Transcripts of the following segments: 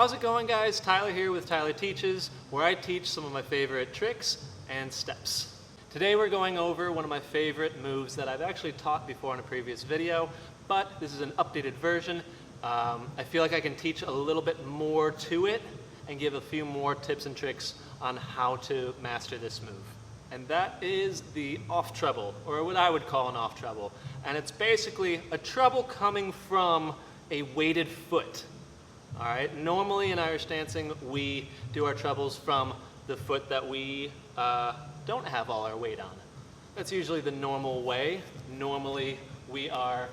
How's it going, guys? Tyler here with Tyler Teaches, where I teach some of my favorite tricks and steps. Today we're going over one of my favorite moves that I've actually taught before in a previous video, but this is an updated version. I feel like I can teach a little bit more to it and give a few more tips and tricks on how to master this move. And that is the off-treble, or what I would call an off-treble. And it's basically a treble coming from a weighted foot. All right, normally in Irish dancing, we do our trebles from the foot that we don't have all our weight on. That's usually the normal way. Normally we have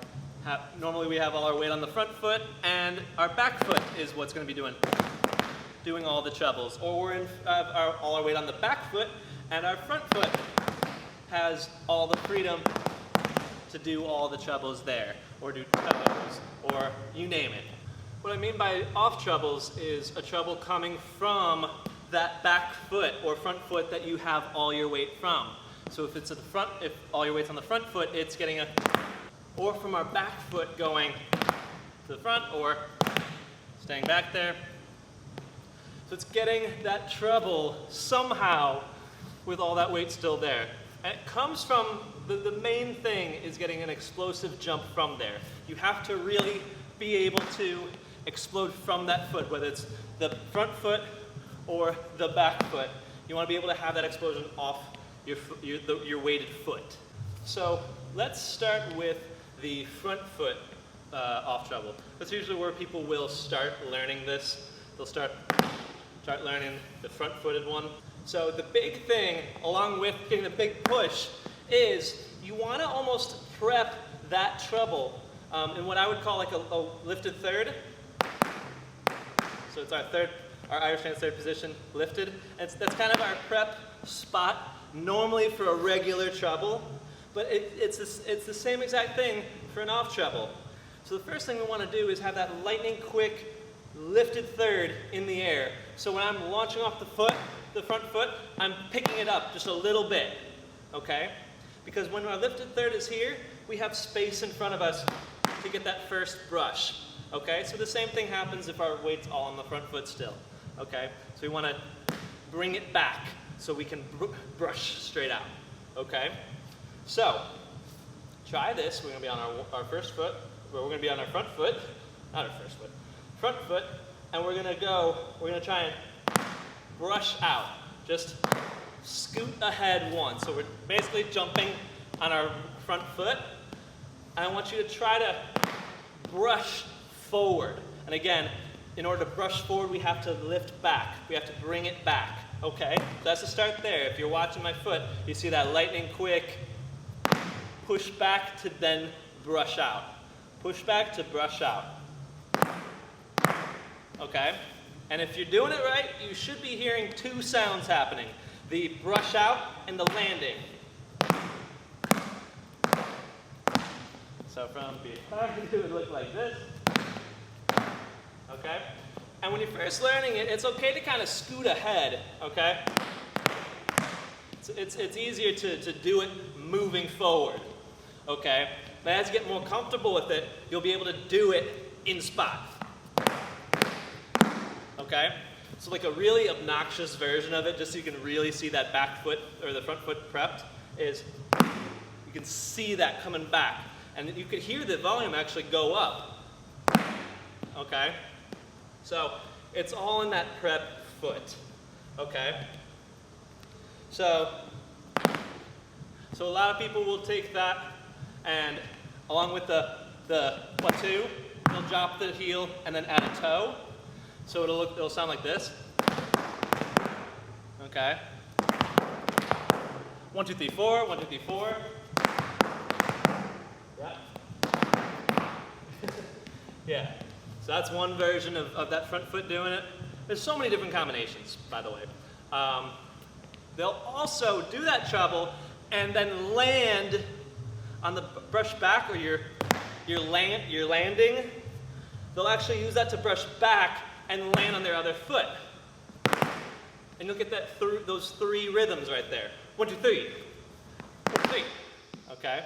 all our weight on the front foot, and our back foot is what's going to be doing all the trebles. Or we're all our weight on the back foot, and our front foot has all the freedom to do all the trebles there, or do trebles, or you name it. What I mean by off trebles is a treble coming from that back foot or front foot that you have all your weight from. So if it's at the front, if all your weight's on the front foot, it's getting a, or from our back foot going to the front or staying back there. So it's getting that treble somehow with all that weight still there. And it comes from, the main thing is getting an explosive jump from there. You have to really be able to explode from that foot, whether it's the front foot or the back foot. You want to be able to have that explosion off your weighted foot. So let's start with the front foot off treble. That's usually where people will start learning this. They'll start learning the front footed one. So the big thing, along with getting the big push, is you want to almost prep that treble in what I would call like a lifted third. So it's our Irishdance third position, lifted. That's kind of our prep spot, normally for a regular treble, but it's the same exact thing for an off treble. So the first thing we want to do is have that lightning quick lifted third in the air. So when I'm launching off the front foot, I'm picking it up just a little bit, okay? Because when our lifted third is here, we have space in front of us to get that first brush. Okay, so the same thing happens if our weight's all on the front foot still. Okay, so we want to bring it back so we can brush straight out. Okay, so try this. We're going to be on our first foot, we're going to be on our front foot, not our first foot, front foot, and we're going to try and brush out. Just scoot ahead once. So we're basically jumping on our front foot, and I want you to try to brush forward. And again, in order to brush forward, we have to lift back. We have to bring it back. Okay? So that's the start there. If you're watching my foot, you see that lightning quick push back to then brush out. Push back to brush out. Okay? And if you're doing it right, you should be hearing two sounds happening. The brush out and the landing. So from behind, it would look like this. Okay? And when you're first learning it, it's okay to kind of scoot ahead, okay? It's easier to do it moving forward, okay? But as you get more comfortable with it, you'll be able to do it in spot. Okay? So like a really obnoxious version of it, just so you can really see that back foot or the front foot prepped, is you can see that coming back. And you could hear the volume actually go up. Okay? So it's all in that prep foot. Okay? So a lot of people will take that and along with the plateau, they'll drop the heel and then add a toe. So it'll sound like this. Okay? 1, 2, 3, 4, 1, 2, 3, 4. Yeah. Yeah. So that's one version of that front foot doing it. There's so many different combinations, by the way. They'll also do that treble and then land on the brush back or your landing. They'll actually use that to brush back and land on their other foot. And you'll get those three rhythms right there. 1, 2, 3. 1, 2, 3. Okay?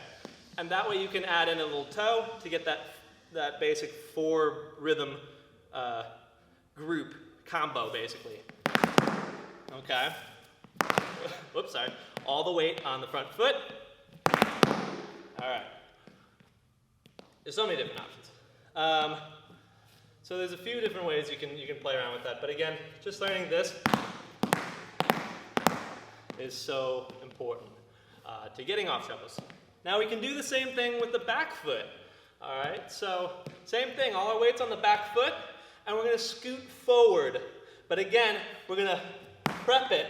And that way you can add in a little toe to get that basic 4 rhythm group combo, basically. Okay. Whoops, sorry. All the weight on the front foot. All right. There's so many different options. So there's a few different ways you can play around with that. But again, just learning this is so important to getting off trebles. Now we can do the same thing with the back foot. All right, so same thing, all our weight's on the back foot, and we're gonna scoot forward. But again, we're gonna prep it.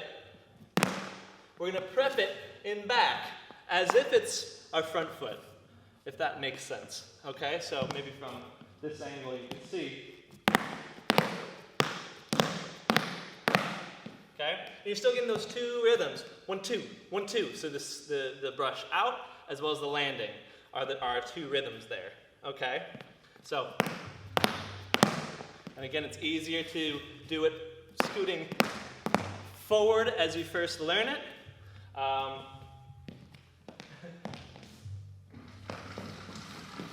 We're gonna prep it in back as if it's our front foot, if that makes sense. Okay, so maybe from this angle you can see. Okay, and you're still getting those two rhythms. 1, 2, 1, 2. So this, the brush out as well as the landing are our two rhythms there. Okay, so, and again, it's easier to do it scooting forward as you first learn it.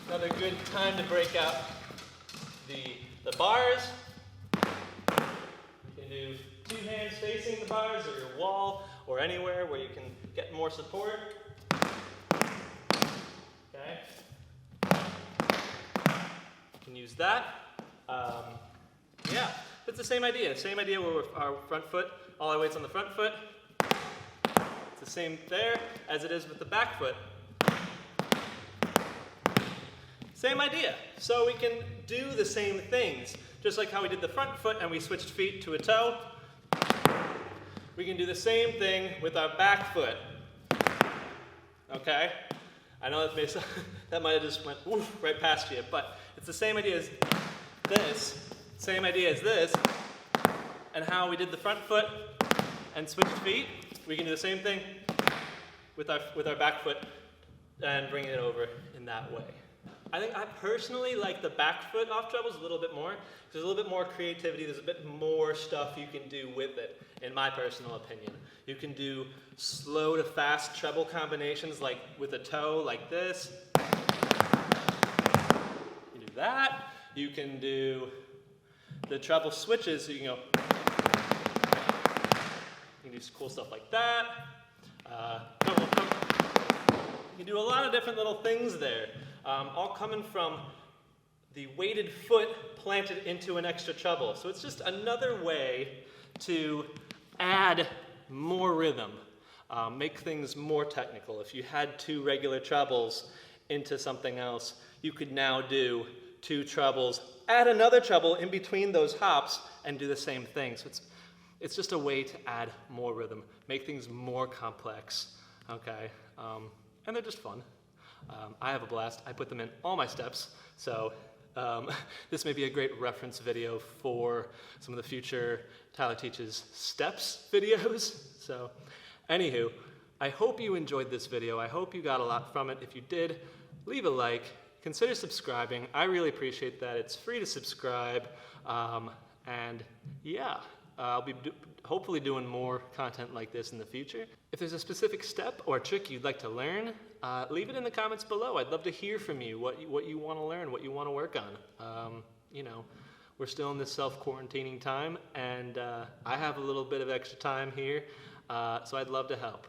Another good time to break out the bars. You can do two hands facing the bars or your wall or anywhere where you can get more support. Okay. You can use that. Yeah, it's the same idea. Same idea where our front foot, all our weight's on the front foot. It's the same there as it is with the back foot. Same idea. So we can do the same things. Just like how we did the front foot and we switched feet to a toe, we can do the same thing with our back foot. Okay? I know that might have just went right past you, but it's the same idea as this, same idea as this, and how we did the front foot and switched feet. We can do the same thing with our back foot and bring it over in that way. I think I personally like the back foot off trebles a little bit more. There's a little bit more creativity. There's a bit more stuff you can do with it, in my personal opinion. You can do slow to fast treble combinations, like with a toe, like this. You can do that. You can do the treble switches, so you can go. You can do cool stuff like that. You can do a lot of different little things there. All coming from the weighted foot planted into an extra treble. So it's just another way to add more rhythm, make things more technical. If you had two regular trebles into something else, you could now do two trebles, add another treble in between those hops, and do the same thing. So it's just a way to add more rhythm, make things more complex, okay? And they're just fun. I have a blast. I put them in all my steps, so this may be a great reference video for some of the future Tyler Teaches Steps videos. So, anywho, I hope you enjoyed this video. I hope you got a lot from it. If you did, leave a like. Consider subscribing. I really appreciate that. It's free to subscribe. And yeah, I'll be hopefully doing more content like this in the future. If there's a specific step or trick you'd like to learn, leave it in the comments below. I'd love to hear from you, what you want to learn, what you want to work on. You know, we're still in this self-quarantining time, and I have a little bit of extra time here, so I'd love to help.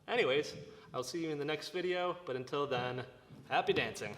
Anyways, I'll see you in the next video, but until then, happy dancing.